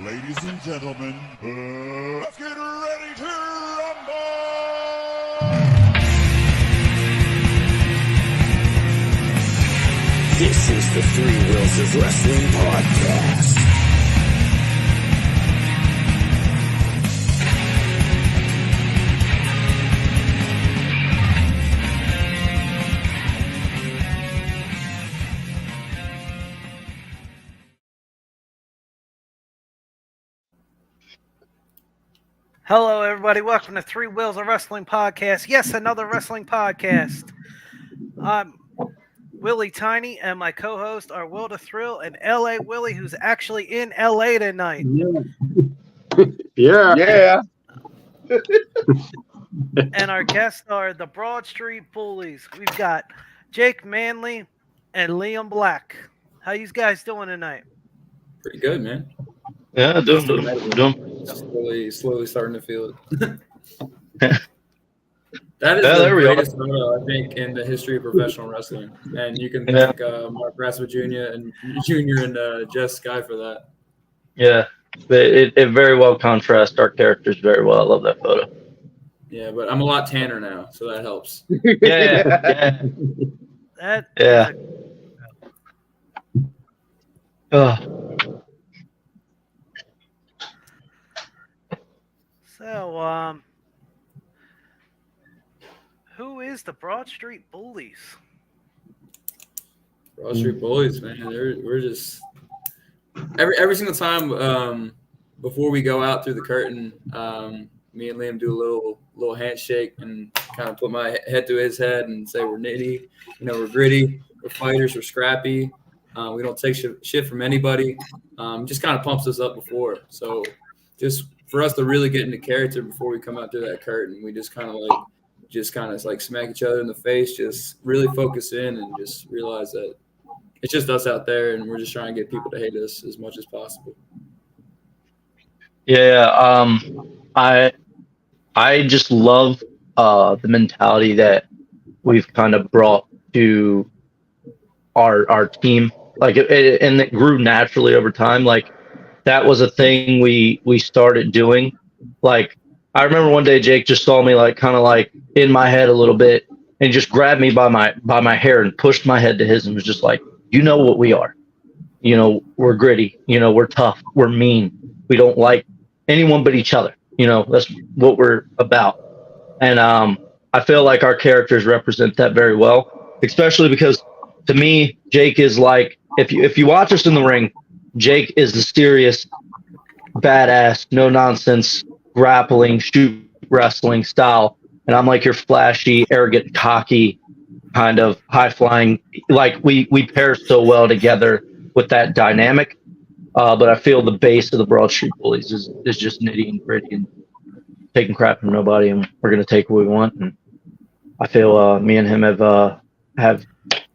Ladies and gentlemen, let's get ready to rumble! This is the Three Wheels of Wrestling podcast. Hello, everybody. Welcome to Three Wheels of Wrestling podcast. Yes, another wrestling podcast. I'm Willie Tiny, and my co-host are Will the Thrill and L.A. Willie, who's actually in L.A. tonight. Yeah. And our guests are the Broad Street Bullies. We've got Jake Manley and Liam Blak. How you guys doing tonight? Pretty good, man. Yeah, doing. Slowly starting to feel it. That is the greatest photo, I think, in the history of professional wrestling. And you can thank Mark Rasmussen Jr. and Jess Sky for that. Yeah, it very well contrasts our characters very well. I love that photo. Yeah, but I'm a lot tanner now, so that helps. Yeah. So, who is the Broad Street Bullies? Broad Street Bullies, man. We're just every single time before we go out through the curtain, me and Liam do a little handshake and kind of put my head to his head and say we're nitty, we're gritty, we're fighters, we're scrappy. We don't take shit from anybody. Just kind of pumps us up before. So just for us to really get into character before we come out through that curtain, we just kind of smack each other in the face, just really focus in and just realize that it's just us out there and we're just trying to get people to hate us as much as possible. Yeah. I just love the mentality that we've kind of brought to our team. Like and it grew naturally over time. Like that was a thing we started doing. Like I remember one day Jake just saw me like kind of like in my head a little bit and just grabbed me by my hair and pushed my head to his and was just like, you know what we are. We're gritty. We're tough. We're mean. We don't like anyone but each other. That's what we're about. And I feel like our characters represent that very well, especially because to me, Jake is like, if you watch us in the ring, Jake is the serious, badass, no nonsense, grappling, shoot wrestling style. And I'm like your flashy, arrogant, cocky, kind of high flying. Like we pair so well together with that dynamic. But I feel the base of the Broad Street Bullies is just nitty and gritty and taking crap from nobody, and we're gonna take what we want. And I feel me and him have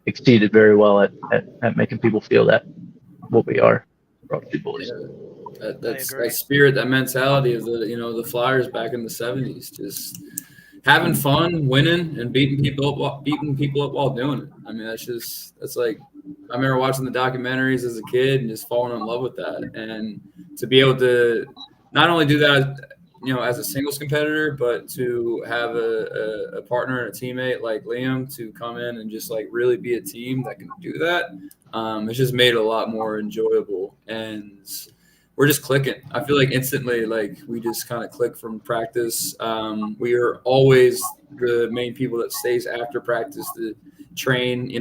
exceeded very well at making people feel that what we are, Broad Street Bullies. Yeah, that spirit, that mentality of the Flyers back in the 70s, just having fun, winning, and beating people up while doing it. I mean, that's like, I remember watching the documentaries as a kid and just falling in love with that. And to be able to not only do that, as a singles competitor, but to have a partner and a teammate like Liam to come in and just like really be a team that can do that. It's just made it a lot more enjoyable, and we're just clicking. I feel like instantly, like we just kind of click from practice. We are always the main people that stays after practice to train,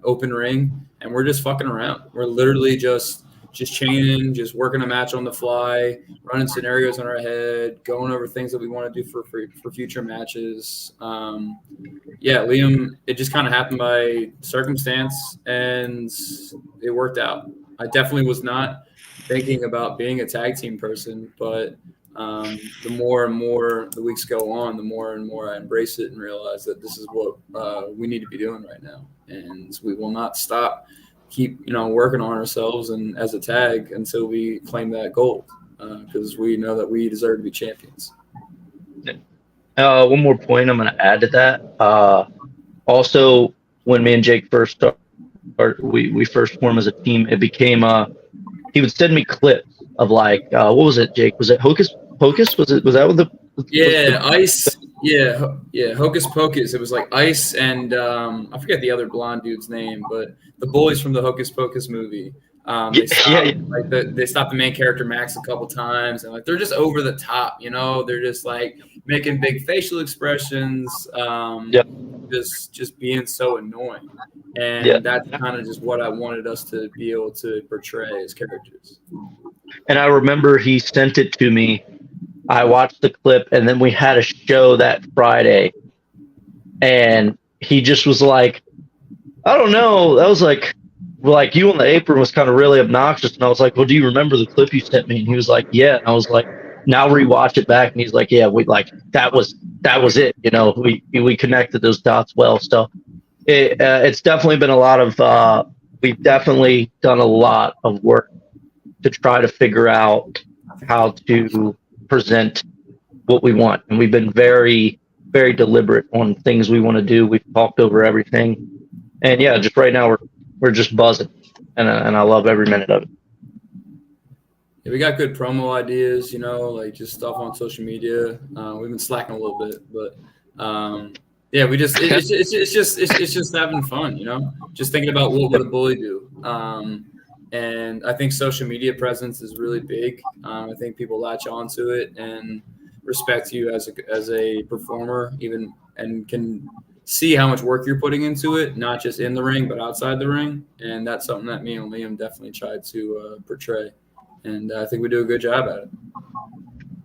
open ring, and we're just fucking around. We're literally just chaining, just working a match on the fly, running scenarios in our head, going over things that we want to do for future matches. Liam, it just kind of happened by circumstance, and it worked out. I definitely was not thinking about being a tag team person, but the more and more the weeks go on, the more and more I embrace it and realize that this is what we need to be doing right now, and we will not stop. Keep working on ourselves and as a tag until we claim that gold, because we know that we deserve to be champions. One more point I'm going to add to that. Also, when me and Jake first started, we first formed as a team, it became he would send me clips of like what was it, Jake? Was it Hocus Pocus? Was that what the Ice? Yeah, Hocus Pocus. It was like Ice and I forget the other blonde dude's name, but the bullies from the Hocus Pocus movie. They stopped the main character Max a couple times, and like they're just over the top, you know. They're just like making big facial expressions, just being so annoying, and that's kind of just what I wanted us to be able to portray as characters. And I remember he sent it to me. I watched the clip, and then we had a show that Friday, and he just was like, I don't know. That was like you on the apron was kind of really obnoxious. And I was like, well, do you remember the clip you sent me? And he was like, yeah. And I was like, now rewatch it back. And he's like, yeah, we like, that was it. You know, we connected those dots well. So it's definitely been a lot of, we've definitely done a lot of work to try to figure out how to present what we want. And we've been very, very deliberate on things we want to do. We've talked over everything. And yeah, just right now we're just buzzing, and I love every minute of it. Yeah, we got good promo ideas, you know, like just stuff on social media. We've been slacking a little bit, but yeah, we just it's just having fun, you know, just thinking about what would a bully do. And I think social media presence is really big. I think people latch onto it and respect you as a performer, even, and can see how much work you're putting into it, not just in the ring, but outside the ring. And that's something that me and Liam definitely tried to portray. And I think we do a good job at it.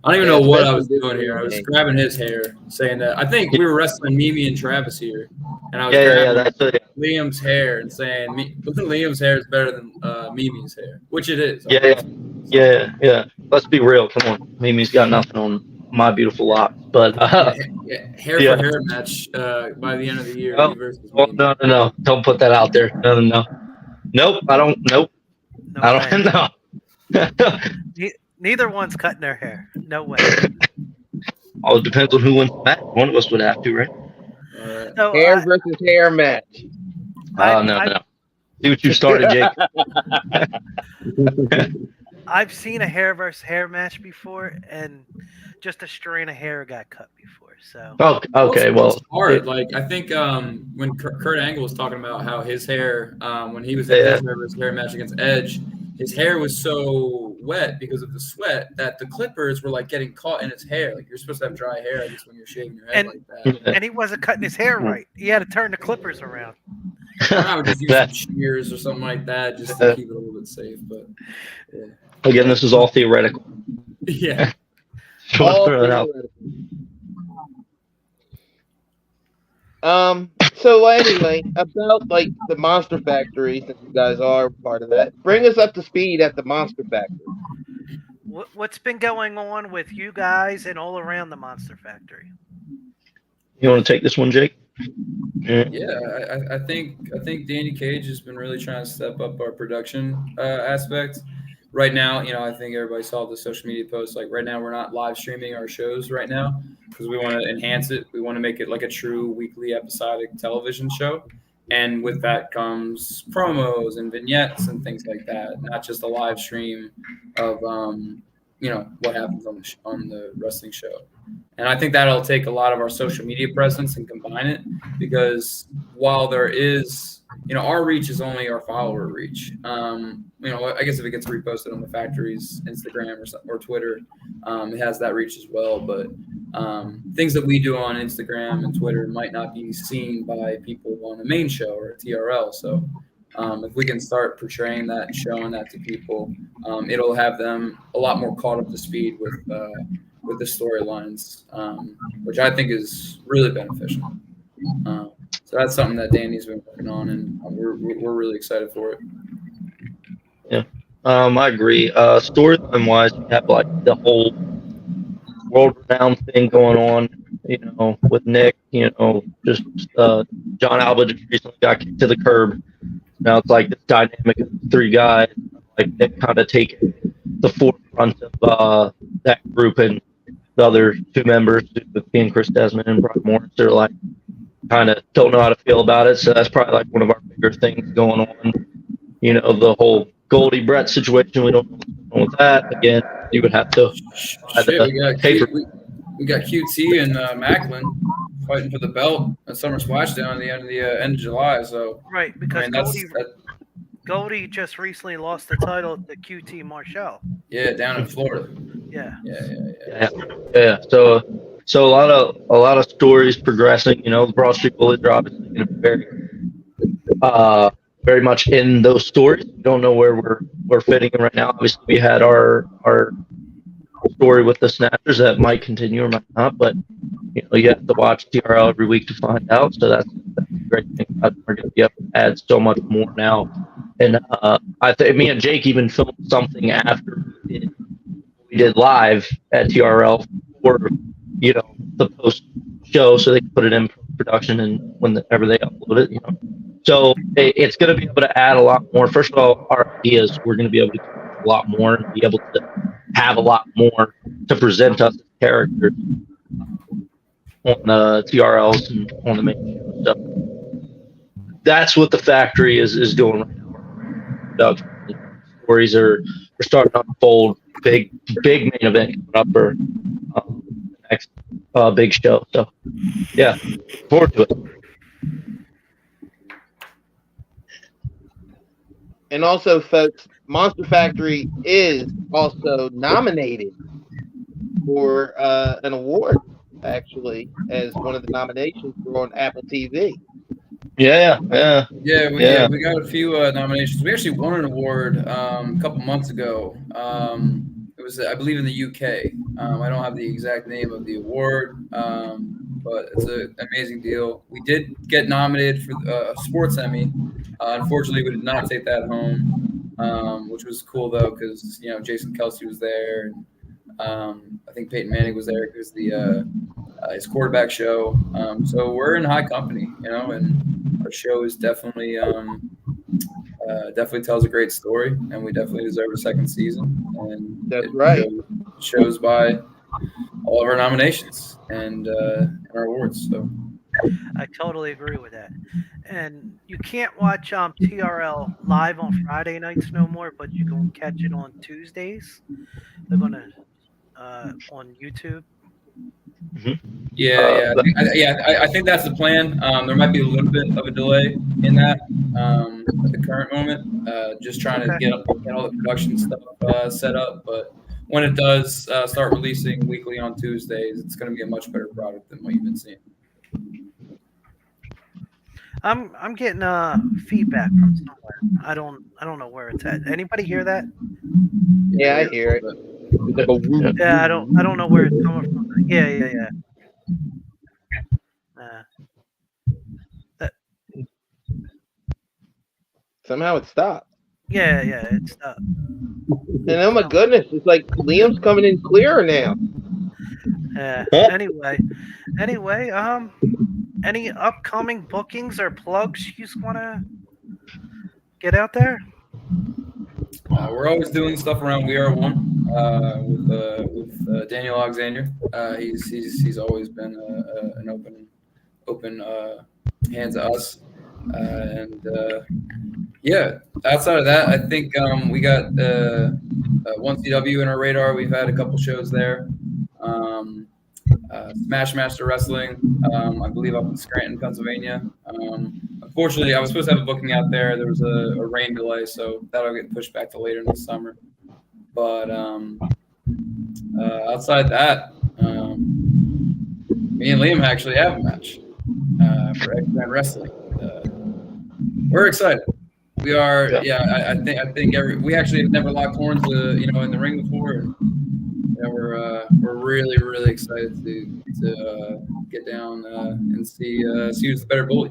I don't even know what I was doing here. I was grabbing his hair, saying that I think we were wrestling Mimi and Travis here. And I was grabbing Liam's hair and saying Liam's hair is better than Mimi's hair, which it is. Yeah. Let's be real. Come on. Mimi's got nothing on my beautiful locks, but hair for hair match by the end of the year. No, don't put that out there. No. Nope, I don't. Nope, no I don't know. Neither one's cutting their hair. No way. All it depends on who wins the match. One of us would have to, right? So, hair versus hair match. No. See what you started, Jake. I've seen a hair versus hair match before, and just a strand of hair got cut before. So okay, well, hard. Like I think when Kurt Angle was talking about how his hair, when he was in his hair versus hair match against Edge, his hair was so wet because of the sweat that the clippers were like getting caught in his hair. Like you're supposed to have dry hair, I guess, when you're shaving your head like that. And he wasn't cutting his hair right. He had to turn the clippers around. I would just use some shears or something like that just to keep it a little bit safe. But yeah. Again, this is all theoretical. Yeah. Throw it out. So anyway, about like the Monster Factory, since you guys are part of that, bring us up to speed at the Monster Factory. What's been going on with you guys and all around the Monster Factory? You want to take this one, Jake? Yeah, I think Danny Cage has been really trying to step up our production aspect. Right now, you know, I think everybody saw the social media posts. Like right now, we're not live streaming our shows right now because we want to enhance it. We want to make it like a true weekly episodic television show. And with that comes promos and vignettes and things like that, not just a live stream of, you know, what happens on the wrestling show. And I think that'll take a lot of our social media presence and combine it because while there is, you know, our reach is only our follower reach. You know, I guess if it gets reposted on the factory's Instagram or Twitter, it has that reach as well. But things that we do on Instagram and Twitter might not be seen by people on a main show or a TRL. So if we can start portraying that and showing that to people, it'll have them a lot more caught up to speed with the storylines, which I think is really beneficial. So that's something that Danny's been working on, and we're really excited for it. Yeah, I agree. Storyline wise, we have like the whole world-renowned thing going on. You know, with Nick. You know, just John Alba just recently got kicked to the curb. Now it's like this dynamic of three guys, like Nick kind of taking the forefront of that group, and the other two members, being Chris Desmond and Brian Morris, they're like kind of don't know how to feel about it. So that's probably like one of our bigger things going on. You know, the whole Goldie Brett situation, we don't know what's going with that, again, you would have to buy the paper. We got QT and Macklin fighting for the belt at Summer Splashdown at the end of July. So right, because Goldie just recently lost the title to QT Marshall. Yeah, down in Florida. Yeah. So a lot of stories progressing. You know, the Broad Street Bullies are obviously going to be very much in those stories. We don't know where we're fitting in right now. Obviously, we had our story with the Snatchers that might continue or might not, but you have to watch TRL every week to find out. So that's the great thing about it. We're going to be able to add so much more now. And I think me and Jake even filmed something after we did live at TRL for the post show, so they can put it in production and whenever they upload it. So it's going to be able to add a lot more. First of all, our ideas, we're going to be able to do a lot more and be able to have a lot more to present us as characters on the TRLs and on the main show. So that's what the factory is doing right now. Production stories are starting to unfold. Big main event coming up for the next big show. So yeah, forward to it. And also, folks, Monster Factory is also nominated for an award, actually, as one of the nominations for on Apple TV. Yeah, we got a few nominations. We actually won an award a couple months ago. It was, I believe, in the UK. I don't have the exact name of the award, but it's an amazing deal. We did get nominated for a sports Emmy. Unfortunately, we did not take that home, which was cool though, because Jason Kelsey was there, and I think Peyton Manning was there because his quarterback show. So we're in high company, and our show is definitely tells a great story, and we definitely deserve a second season. And that's right. Shows by all of our nominations and our awards. So I totally agree with that. And you can't watch TRL live on Friday nights no more, but you can catch it on Tuesdays. They're gonna on YouTube. Mm-hmm. I think that's the plan. There might be a little bit of a delay in that at the current moment. Just trying to get all the production stuff set up, but when it does start releasing weekly on Tuesdays, it's going to be a much better product than what you've been seeing. I'm getting feedback from somewhere. I don't know where it's at. Anybody hear that? Yeah, I hear it. Yeah, I don't know where it's coming from. Yeah. Somehow it stopped. Yeah, it stopped. And oh my goodness, it's like Liam's coming in clearer now. Anyway, any upcoming bookings or plugs you just want to get out there? We're always doing stuff around We Are One with Daniel Alexander. He's always been an open hand to us, and outside of that, I think we got 1CW in our radar. We've had a couple shows there. Smash Master Wrestling, I believe up in Scranton, Pennsylvania. Unfortunately, I was supposed to have a booking out there. There was a rain delay, so that'll get pushed back to later in the summer. But outside that, me and Liam actually have a match for X-Men Wrestling. We're excited. We are. I think we actually have never locked horns, in the ring before. And, we're really, really excited to get down and see who's the better bully.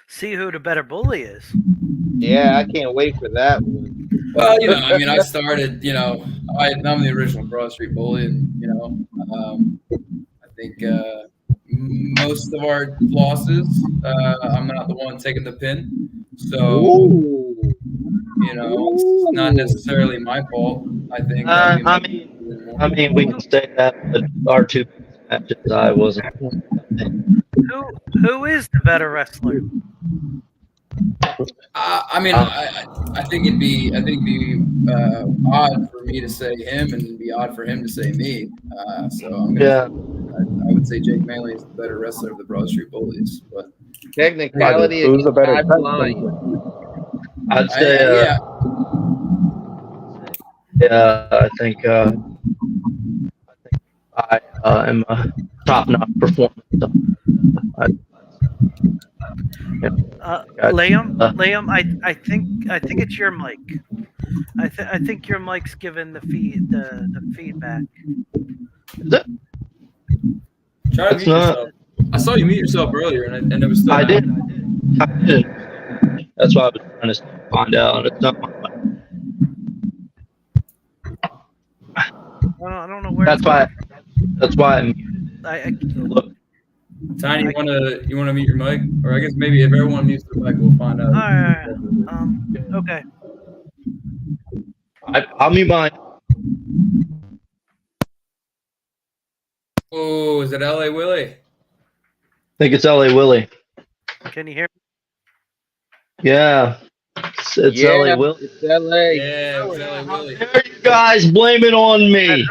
See who the better bully is. Yeah, I can't wait for that one. Well, I started. I'm the original Broad Street Bully, and I think most of our losses, I'm not the one taking the pin, so. It's not necessarily my fault. I think. I mean, we can say that, but our two matches, I wasn't. Who is the better wrestler? I think it'd be odd for me to say him, and it'd be odd for him to say me. So I would say Jake Manley is the better wrestler of the Broad Street Bullies. But technicality, who's the better line. I'd say, I think I am a top-notch performer. So Liam, I think it's your mic. I think your mic's giving the feedback. Is it? Try to mute yourself. I saw you mute yourself earlier, and it was still. I did. That's why I was trying to find out. It's not my mic. I don't know where. That's why I'm muted. Look. Tiny, you wanna mute your mic, or I guess maybe if everyone mutes their mic, we'll find out. All right. Okay. I'll mute mine. Oh, is it LA Willie? I think it's LA Willie. Can you hear me? Yeah. It's LA Willie. It's LA. Yeah, it's LA Willie. There you guys blame it on me.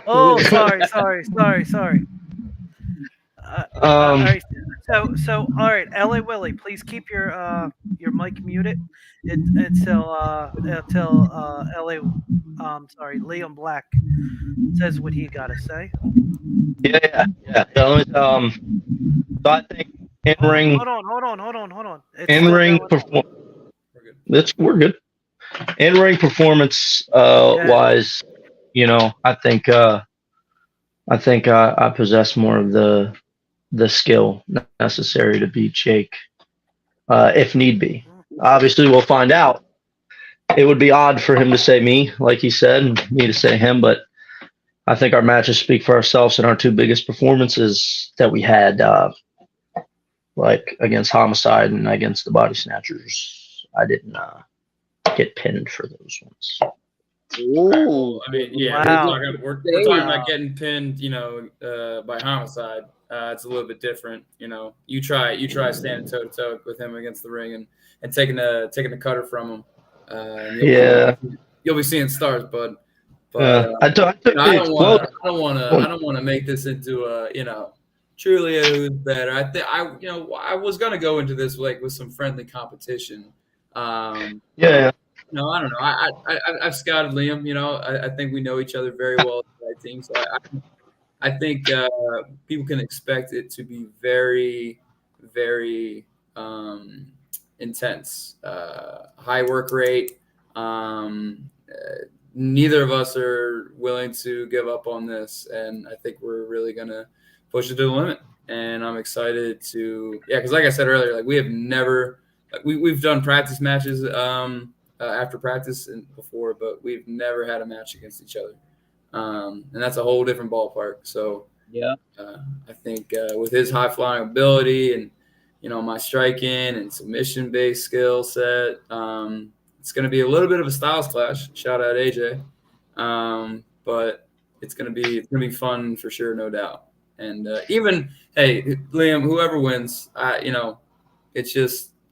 Oh, sorry. All right. So, all right, LA Willie, please keep your mic muted until Liam Blak says what he got to say. Yeah. So I think in-ring. Hold on. In-ring performance. We're good. In-ring performance wise, I think I possess more of the skill necessary to beat Jake, if need be. Obviously, we'll find out. It would be odd for him to say me, like he said, and me to say him, but I think our matches speak for ourselves, and our two biggest performances that we had, like against Homicide and against the Body Snatchers, I didn't get pinned for those ones. Ooh. I mean, yeah, wow. we're talking about getting pinned, by Homicide. It's a little bit different, You try standing toe to toe with him against the ring and taking the cutter from him. You'll be seeing stars, bud. But I don't want to make this into truly who's better. I was gonna go into this with some friendly competition. Yeah. No, I don't know. I've scouted Liam. I think we know each other very well as a team. So I think people can expect it to be very, very intense. High work rate. Neither of us are willing to give up on this, and I think we're really gonna push it to the limit. And I'm excited to, because like I said earlier, we have never, we've done practice matches after practice and before, but we've never had a match against each other. And that's a whole different ballpark. So I think with his high flying ability and my striking and submission based skill set, it's going to be a little bit of a styles clash. Shout out AJ, but it's going to be fun for sure, no doubt. And hey Liam, whoever wins,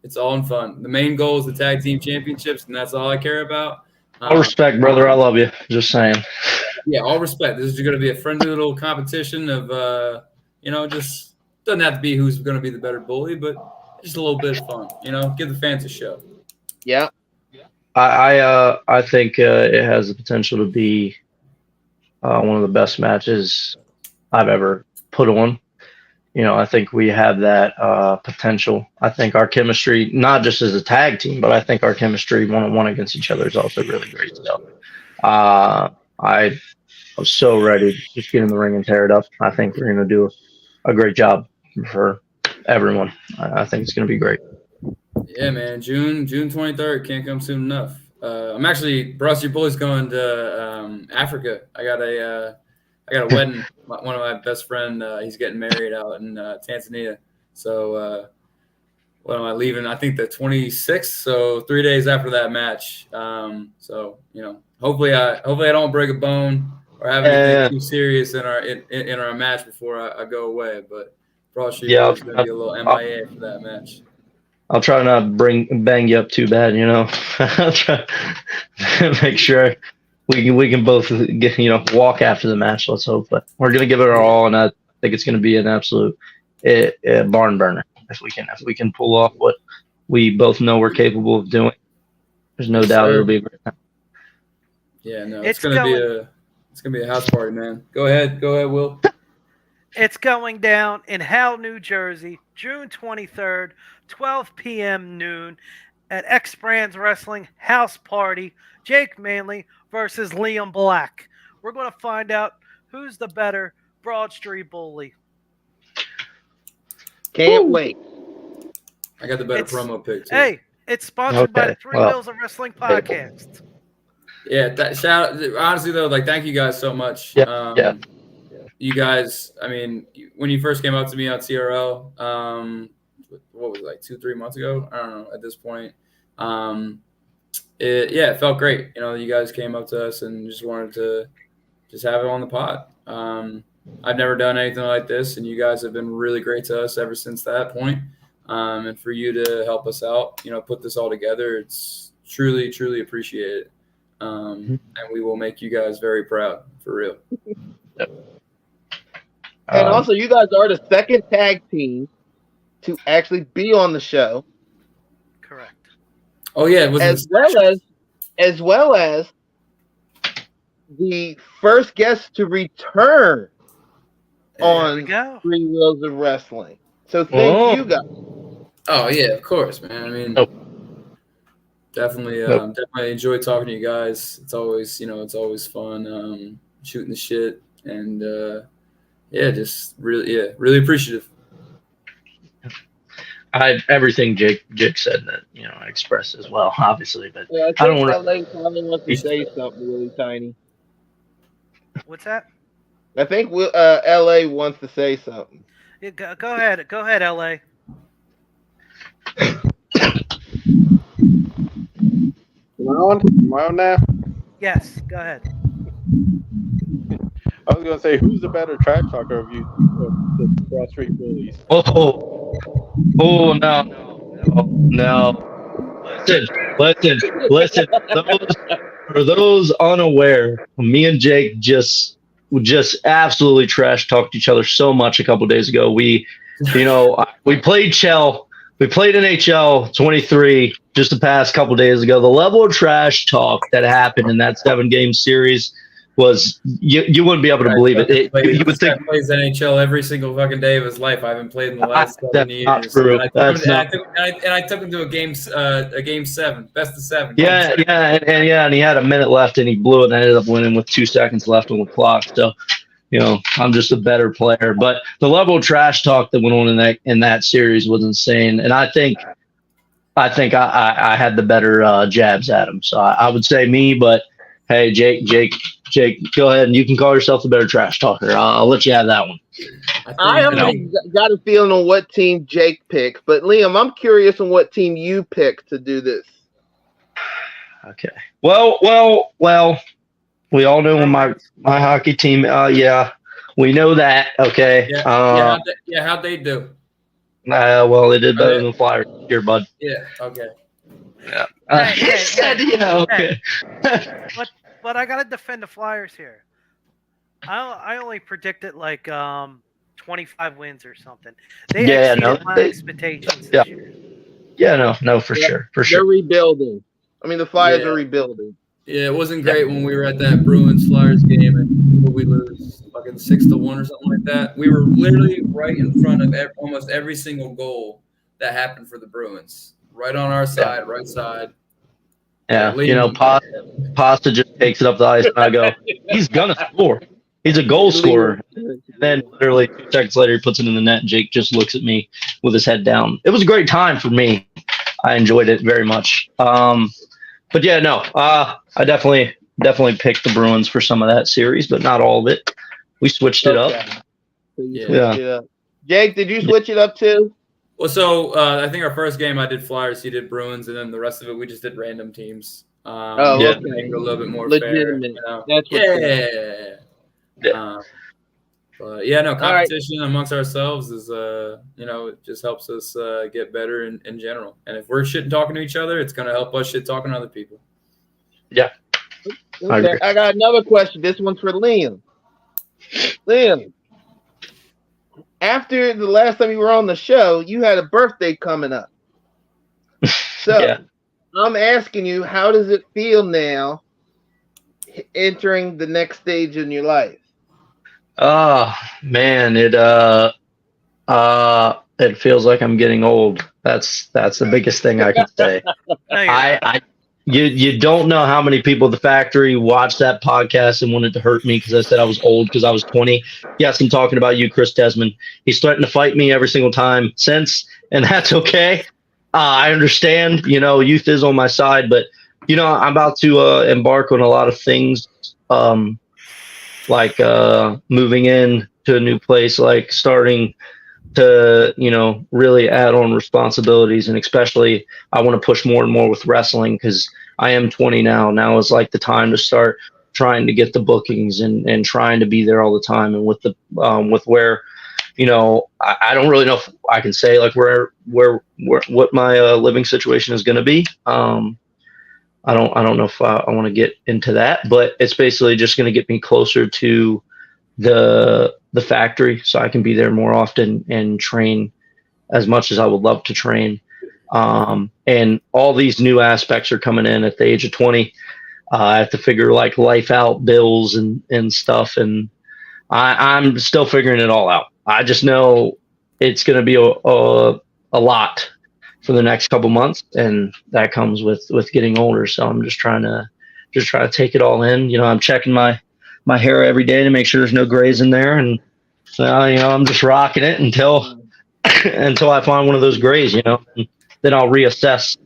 it's all in fun. The main goal is the tag team championships, and that's all I care about. All respect, brother. I love you. Just saying. Yeah, all respect. This is going to be a friendly little competition of, just doesn't have to be who's going to be the better bully, but just a little bit of fun. Give the fans a show. Yeah. I think it has the potential to be one of the best matches I've ever put on. I think we have that potential. I think our chemistry, not just as a tag team, but I think our chemistry one-on-one against each other is also really great. So I was so ready to just get in the ring and tear it up. I think we're going to do a great job for everyone. I think it's going to be great. Yeah, man. June 23rd can't come soon enough. I'm actually, Broad Street Bullies going to Africa. I got a wedding. One of my best friend, he's getting married out in Tanzania. So what am I leaving? I think the 26th. So 3 days after that match. So hopefully I don't break a bone or have anything too serious in our match before I go away. But Broad Street is going to be a little MIA for that match. I'll try not bang you up too bad, you know. I'll try to make sure we can both get, you know, walk after the match. Let's hope, but we're gonna give it our all, and I think it's gonna be an absolute barn burner if we can pull off what we both know we're capable of doing. There's no doubt it'll be a great time. Yeah, no, it's gonna be a house party, man. Go ahead, Will. It's going down in Howell, New Jersey, June 23rd, 12 p.m. noon at X Brands Wrestling House Party. Jake Manley versus Liam Blak. We're going to find out who's the better Broad Street Bully. Can't wait. I got the better promo pick, too. Hey, it's sponsored by the Three Wheels of Wrestling podcast. Yeah, honestly, though, like, thank you guys so much. Yeah. You guys, I mean, when you first came up to me on TRL, what was it, like 2-3 months ago? I don't know at this point. It felt great. You know, you guys came up to us and just wanted to just have it on the pod. I've never done anything like this, and you guys have been really great to us ever since that point. And for you to help us out, you know, put this all together, it's truly, truly appreciated. And we will make you guys very proud, for real. And also, you guys are the second tag team to actually be on the show. Correct. Oh yeah, as well as the first guest to return on Three Wheels of Wrestling. So thank you guys. Oh yeah, of course, man. I mean, definitely enjoy talking to you guys. It's always, it's fun shooting the shit, and just really appreciative. Everything Jake said that, you know, I expressed as well, obviously, but I don't want LA probably wants to say something really tiny. What's that? I think LA wants to say something. Yeah, go ahead, LA. Am I on now? Yes, go ahead. I was gonna say, who's the better trash talker of you, of the Broad Street Bullies? Oh no. Listen. For those unaware, me and Jake just absolutely trash talked each other so much a couple of days ago. We played Chell. We played NHL 23 just the past couple of days ago. The level of trash talk that happened in that 7-game series was you wouldn't be able to believe it. You would think plays NHL every single fucking day of his life. I haven't played in the last 7 years. Not true. I took him to a game 7, best of 7. And he had a minute left and he blew it and ended up winning with 2 seconds left on the clock. So, you know, I'm just a better player. But the level of trash talk that went on in that series was insane. And I think I had the better jabs at him. So I would say me, but hey, Jake, go ahead and you can call yourself the better trash talker. I'll let you have that one. I haven't got a feeling on what team Jake picked, but Liam, I'm curious on what team you picked to do this. Okay. Well. We all know my hockey team. We know that. Okay. How'd they do? Well, they did better than the Flyers here, bud. Yeah. Okay. Yeah. Okay. But I gotta defend the Flyers here. I only predicted like 25 wins or something. They exceeded my expectations this year. Yeah, no, for sure. They're rebuilding. I mean, the Flyers are rebuilding. Yeah, it wasn't great when we were at that Bruins-Flyers game and we lose fucking 6-1 or something like that. We were literally right in front of almost every single goal that happened for the Bruins. Right on our side, right side. Yeah, Pasta just takes it up the ice, and I go, he's going to score. He's a goal scorer. And then literally 2 seconds later, he puts it in the net, and Jake just looks at me with his head down. It was a great time for me. I enjoyed it very much. But yeah, no, I definitely picked the Bruins for some of that series, but not all of it. We switched it up. Yeah. Jake, did you switch it up too? Well, so I think our first game I did Flyers, he did Bruins, and then the rest of it we just did random teams. Okay. A little bit more legitimate. fair. You know? That's what But yeah, no, right. competition amongst ourselves is, it just helps us get better in general. And if we're shit talking to each other, it's going to help us shit talking to other people. Yeah. Okay, I got another question. This one's for Liam. Liam, after the last time you were on the show, you had a birthday coming up. So Yeah. I'm asking you, how does it feel now entering the next stage in your life? Oh man, it feels like I'm getting old. That's the biggest thing I can say. No, you're not. You don't know how many people at the factory watched that podcast and wanted to hurt me because I said I was old because I was 20. Yes, I'm talking about you, Chris Desmond. He's threatened to fight me every single time since, and that's okay. I understand, youth is on my side, but I'm about to embark on a lot of things, like moving in to a new place, like starting to really add on responsibilities, and especially I want to push more and more with wrestling because I am 20 now is like the time to start trying to get the bookings and trying to be there all the time. And with the with where I don't really know if I can say like where what my living situation is going to be. I don't know if I want to get into that, but it's basically just going to get me closer to the factory so I can be there more often and train as much as I would love to train. And all these new aspects are coming in at the age of 20. I have to figure like life out, bills and stuff. And I'm still figuring it all out. I just know it's going to be a lot for the next couple months. And that comes with getting older. So I'm just trying to take it all in. I'm checking my hair every day to make sure there's no grays in there. And I'm just rocking it until I find one of those grays, and then I'll reassess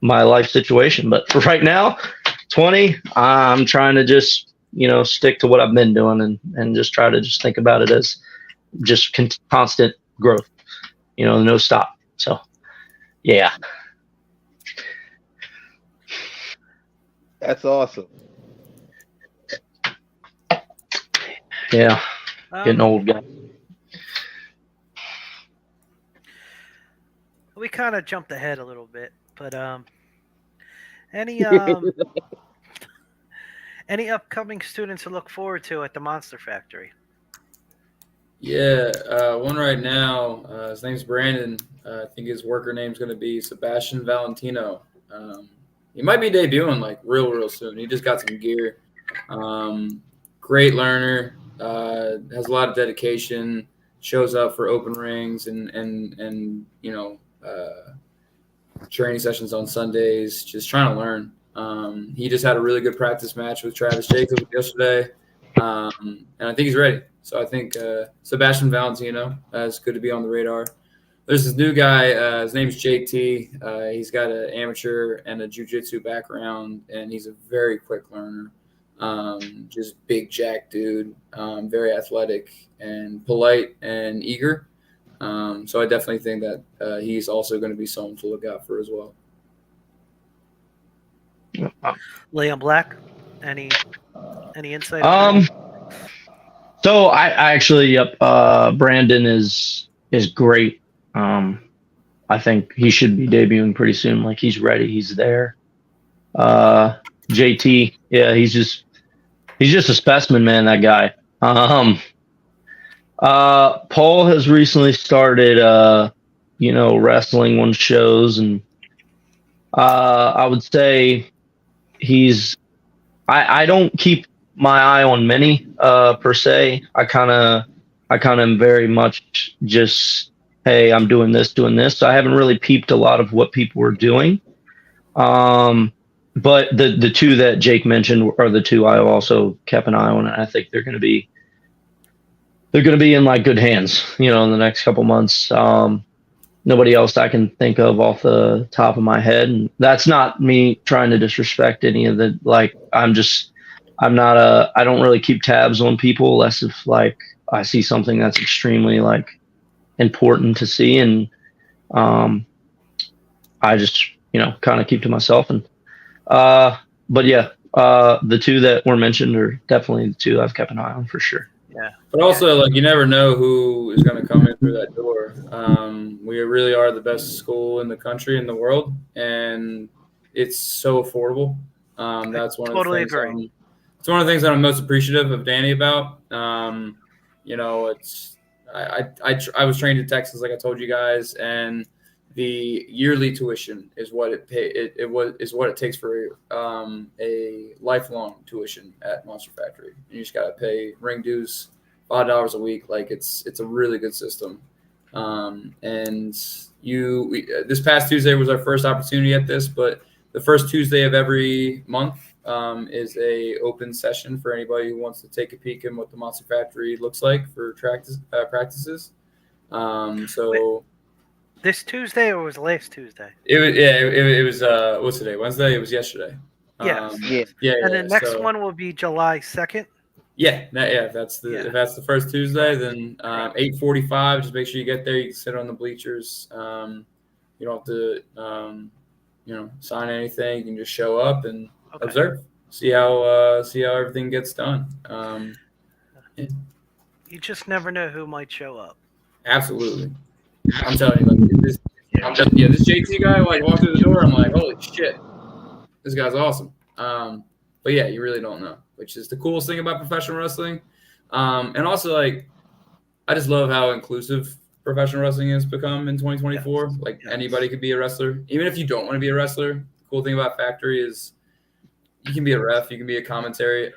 my life situation. But for right now, 20, I'm trying to just, stick to what I've been doing and just try to just think about it as just constant growth, no stop. So, yeah. That's awesome. Yeah. Getting old, guy. We kind of jumped ahead a little bit, but any any upcoming students to look forward to at the Monster Factory? Yeah, one right now. His name's Brandon. I think his worker name's going to be Sebastian Valentino. He might be debuting like real soon. He just got some gear. Great learner. Has a lot of dedication. Shows up for open rings and training sessions on Sundays. Just trying to learn. He just had a really good practice match with Travis Jacobs yesterday, and I think he's ready. So I think Sebastian Valentino is good to be on the radar. There's this new guy. His name's JT. He's got an amateur and a jiu-jitsu background, and he's a very quick learner. Just big jack dude, very athletic and polite and eager. So I definitely think that he's also going to be someone to look out for as well. Liam Blak, any insight? So I actually, Brandon is great. I think he should be debuting pretty soon. Like he's ready, he's there. JT, yeah, he's just a specimen, man. That guy. Paul has recently started, wrestling on shows, and I would say I don't keep my eye on many per se. I kind of am very much just, hey, I'm doing this. So I haven't really peeped a lot of what people were doing. But the two that Jake mentioned are the two I also kept an eye on, and I think they're going to be in like good hands, in the next couple months. Nobody else I can think of off the top of my head, and that's not me trying to disrespect any of the I don't really keep tabs on people unless if like I see something that's extremely like important to see, and I just kind of keep to myself. And but yeah, the two that were mentioned are definitely the two I've kept an eye on for sure. Yeah. But also, like, you never know who is going to come in through that door. We really are the best school in the country, in the world, and it's so affordable. That's one of the Totally things. agree. It's one of the things that I'm most appreciative of Danny about. You know, I was trained in Texas, like I told you guys, and the yearly tuition is what it takes for a lifelong tuition at Monster Factory. You just got to pay ring dues, $5 a week. Like it's a really good system. And this past Tuesday was our first opportunity at this, but the first Tuesday of every month is a open session for anybody who wants to take a peek at what the Monster Factory looks like for practices. So. This Tuesday or was last Tuesday? It was what's today? Wednesday? It was yesterday. Yes. Yeah. And the next one will be July 2nd. If that's the first Tuesday, then 8:45. Just make sure you get there. You can sit on the bleachers. You don't have to sign anything. You can just show up and observe. See how everything gets done. You just never know who might show up. Absolutely. I'm telling you, like, this JT guy, like, walked through the door, I'm like, holy shit, this guy's awesome. But yeah, you really don't know, which is the coolest thing about professional wrestling. And also, like, I just love how inclusive professional wrestling has become in 2024. Like, anybody could be a wrestler, even if you don't want to be a wrestler. The cool thing about Factory is you can be a ref, you can be a commentator,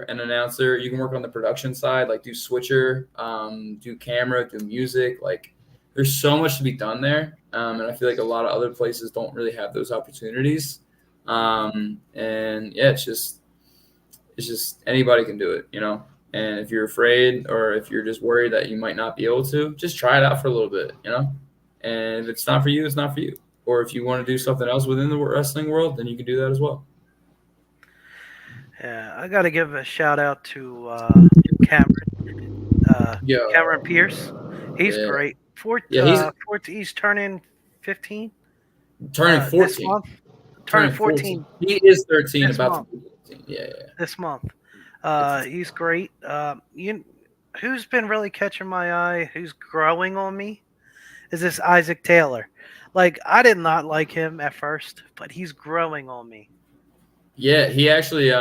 an announcer. You can work on the production side, like do switcher, do camera, do music. Like, there's so much to be done there, and I feel like a lot of other places don't really have those opportunities. And yeah, it's just anybody can do it, you know. And if you're afraid or if you're just worried that you might not be able to, just try it out for a little bit, you know. And if it's not for you, it's not for you. Or if you want to do something else within the wrestling world, then you can do that as well. Yeah, I got to give a shout out to Cameron. Cameron Pierce. He's great. He's turning 15. Turning 14. This month. Turning 14. He is 13. This about month. to be 14. Yeah. This month. He's great. Who's been really catching my eye? Who's growing on me? Is this Isaac Taylor? Like, I did not like him at first, but he's growing on me. Yeah, he actually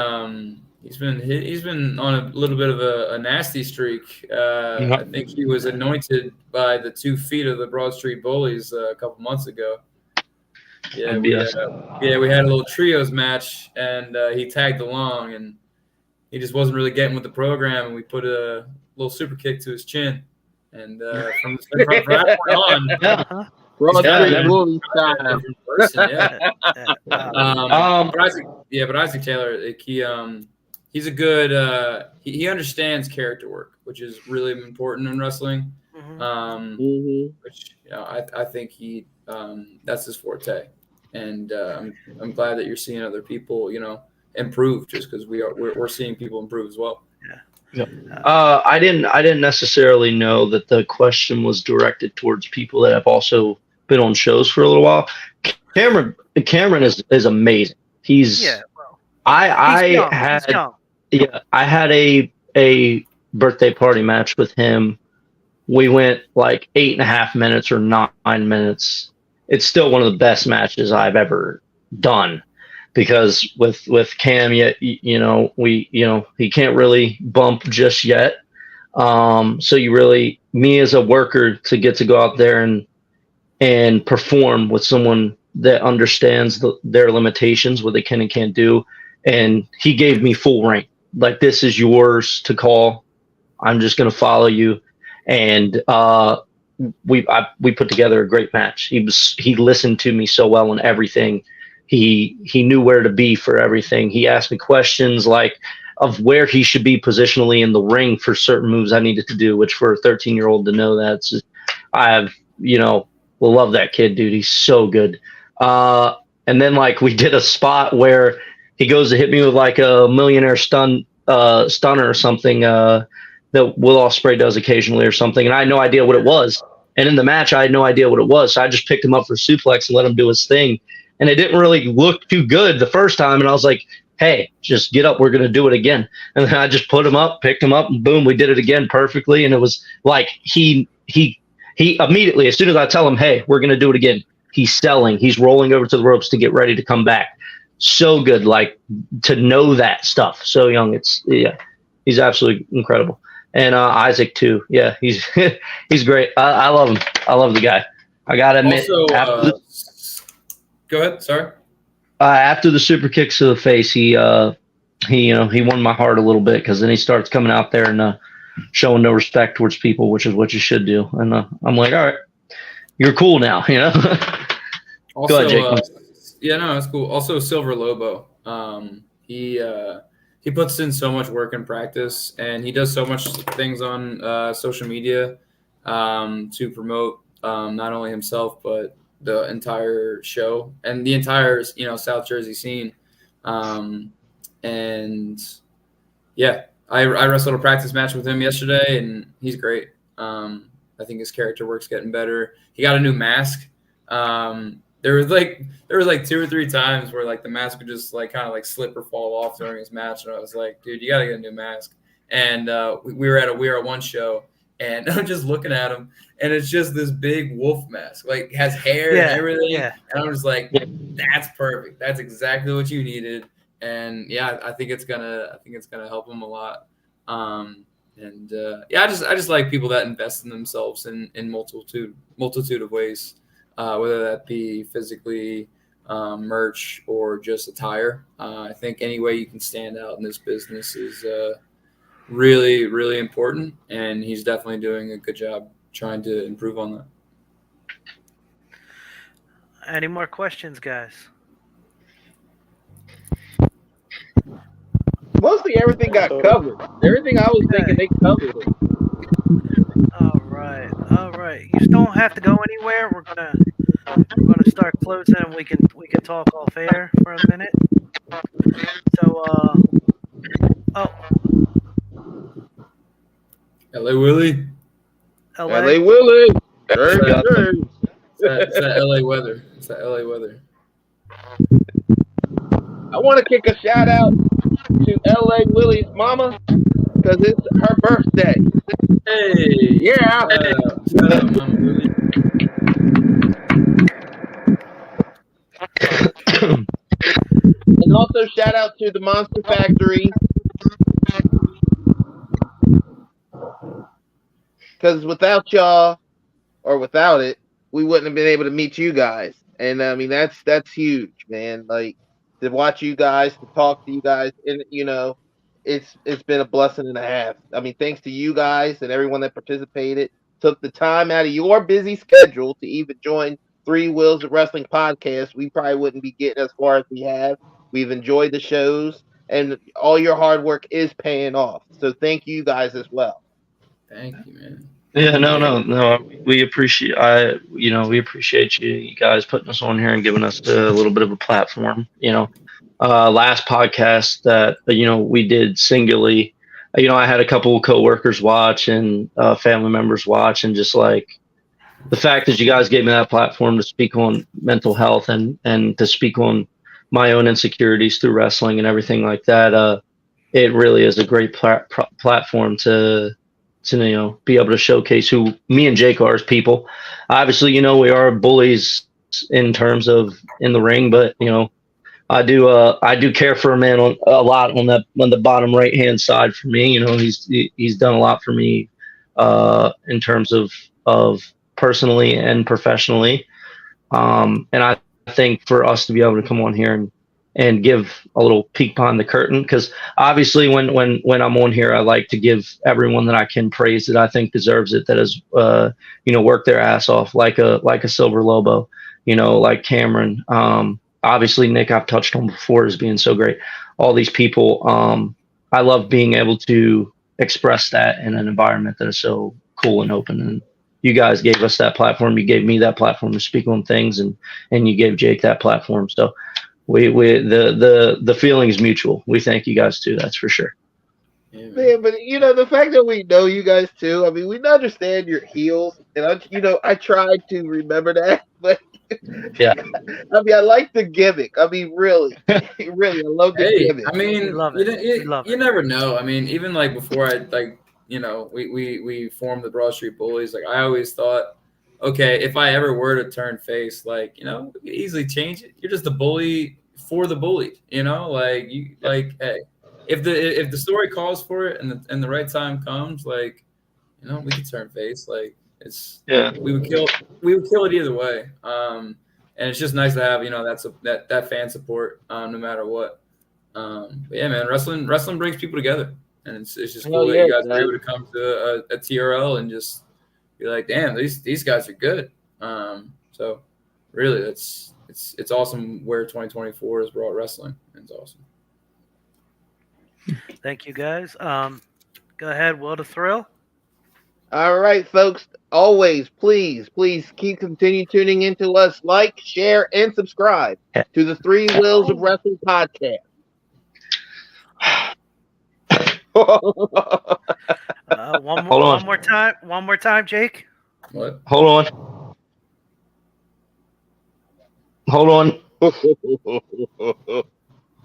he's been on a little bit of a nasty streak. I think he was anointed by the 2 feet of the Broad Street Bullies a couple months ago. Yeah, we had a little trios match, and he tagged along, and he just wasn't really getting with the program, and we put a little super kick to his chin, and from that point on. Broad Street Bullies style. But Isaac Taylor, like, he's a good. He understands character work, which is really important in wrestling. Which I think that's his forte, and I'm glad that you're seeing other people, improve, just because we're seeing people improve as well. I didn't necessarily know that the question was directed towards people that have also been on shows for a little while. Cameron is amazing. I had a birthday party match with him. We went like 8.5 minutes or 9 minutes. It's still one of the best matches I've ever done, because with Cam, he can't really bump just yet. So me as a worker, to get to go out there and perform with someone that understands their limitations, what they can and can't do. And he gave me full reign. Like, this is yours to call. I'm just going to follow you. And we put together a great match. He listened to me so well in everything. He knew where to be for everything. He asked me questions like of where he should be positionally in the ring for certain moves I needed to do, which for a 13-year-old to know that, love that kid, dude. He's so good. And then, like, we did a spot where he goes to hit me with like a millionaire stunner or something that Will Ospreay does occasionally or something, and I had no idea what it was. And in the match, I had no idea what it was, so I just picked him up for suplex and let him do his thing. and it didn't really look too good the first time. And I was like, hey, just get up. We're going to do it again. And then I just put him up, picked him up, and boom, we did it again perfectly. And it was like he immediately, as soon as I tell him, hey, we're going to do it again, he's selling. He's rolling over to the ropes to get ready to come back. So good, like, to know that stuff so young. He's absolutely incredible. And Isaac too. Yeah, he's he's great. I love him. I love the guy. I gotta admit. Also, go ahead. Sorry. After the super kicks to the face, he won my heart a little bit, because then he starts coming out there and showing no respect towards people, which is what you should do. And I'm like, all right, you're cool now, Also, go ahead, Jake. Yeah, no, that's cool. Also, Silver Lobo. He puts in so much work and practice, and he does so much things on social media to promote not only himself but the entire show and the entire South Jersey scene. And yeah, I wrestled a practice match with him yesterday, and he's great. I think his character work's getting better. He got a new mask. There was like 2 or 3 times where like the mask would just like kind of like slip or fall off during his match, and I was like, dude, you gotta get a new mask. And we were at one show, and I'm just looking at him, and it's just this big wolf mask, like has hair and everything. Yeah. And I'm just like, that's perfect. That's exactly what you needed. And yeah, I think it's gonna help him a lot. I just like people that invest in themselves in multitude of ways. Whether that be physically, merch, or just attire. I think any way you can stand out in this business is really, really important, and he's definitely doing a good job trying to improve on that. Any more questions, guys? Mostly everything got covered. Everything I was thinking, they covered it. All right. You don't have to go anywhere. We're gonna start closing, and we can talk off air for a minute. So, LA Willie. LA Willie. It's that LA weather. It's that LA weather. I want to kick a shout out to LA Willie's mama, because it's her birthday. Hey, yeah. Shout out, Mama Willie. And also shout out to the Monster Factory, because without y'all, or without it, we wouldn't have been able to meet you guys. And I mean, that's huge, man. Like, to watch you guys, to talk to you guys, and it's been a blessing and a half. I mean, thanks to you guys and everyone that participated, took the time out of your busy schedule to even join Three Wheels of Wrestling podcast. We probably wouldn't be getting as far as we have. We've enjoyed the shows, and all your hard work is paying off. So thank you guys as well. Thank you, man. Yeah, no. We appreciate we appreciate you guys putting us on here and giving us a little bit of a platform. Last podcast that we did singly, I had a couple of coworkers watch and family members watch, and just like the fact that you guys gave me that platform to speak on mental health and to speak on my own insecurities through wrestling and everything like that, it really is a great platform to be able to showcase who me and Jake are as people. Obviously, we are bullies in terms of in the ring, but I do care for a man a lot on the bottom right hand side for me. He's done a lot for me in terms of personally and professionally. And I think for us to be able to come on here and give a little peek behind the curtain, because obviously when I'm on here, I like to give everyone that I can praise that I think deserves it, that has worked their ass off, like a Silver Lobo, like Cameron. Obviously Nick, I've touched on before as being so great. All these people, I love being able to express that in an environment that is so cool and open. And you guys gave us that platform. You gave me that platform to speak on things, and you gave Jake that platform. So the feeling is mutual. We thank you guys too. That's for sure. Yeah, Man, but the fact that we know you guys too, I mean, we understand your heels, and I tried to remember that, but Yeah. I mean, I like the gimmick. I mean, really, really, I love the Hey, gimmick. I mean, We love it. We love you it. never know. I mean, even like before we formed the Broad Street Bullies. Like I always thought, okay, if I ever were to turn face, like we could easily change it. You're just the bully for the bullied. Hey, if the story calls for it and the right time comes, like we could turn face. Like we would kill it either way. And it's just nice to have that fan support no matter what. But yeah, man, wrestling brings people together, and it's just cool that you guys are able to come to a TRL and just be like, damn, these guys are good. So really, it's awesome where 2024 has brought wrestling. It's awesome. Thank you, guys. Go ahead, Will the Thrill. All right, folks. Always, please continue tuning into us. Like, share, and subscribe to the Three Wheels of Wrestling podcast. One more time, Jake. What? Hold on.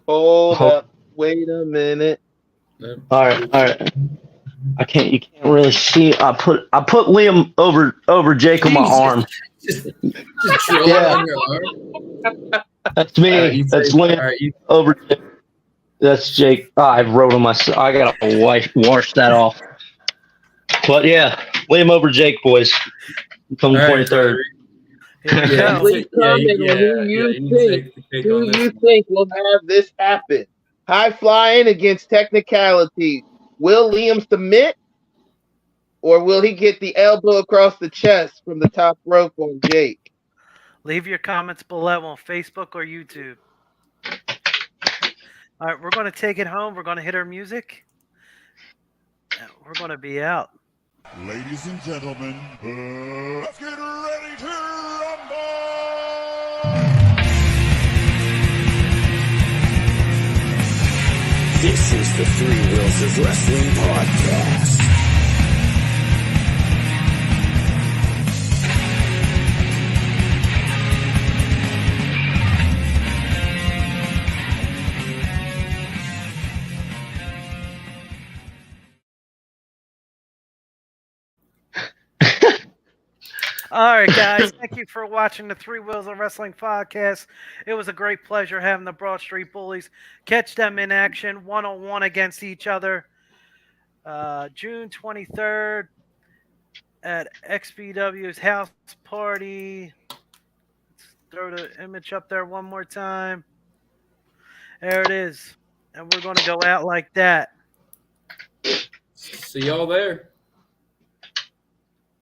Hold up. Wait a minute. All right. You can't really see. I put Liam over Jake on my arm. Just draw it on your arm. That's me. That's Liam over Jake. That's Jake. I wrote on myself. I gotta wash that off. But yeah, Liam over Jake, boys. Come the 23rd. Please comment on who you think will have this happen. High flying against technicality. Will Liam submit, or will he get the elbow across the chest from the top rope on Jake? Leave your comments below on Facebook or YouTube. All right, we're going to take it home. We're going to hit our music. We're going to be out. Ladies and gentlemen, let's get ready to rumble! This is the Three Wheels of Wrestling podcast. All right, guys. Thank you for watching the Three Wheels of Wrestling podcast. It was a great pleasure having the Broad Street Bullies. Catch them in action, one-on-one against each other. June 23rd at XPW's house party. Let's throw the image up there one more time. There it is. And we're going to go out like that. See y'all there.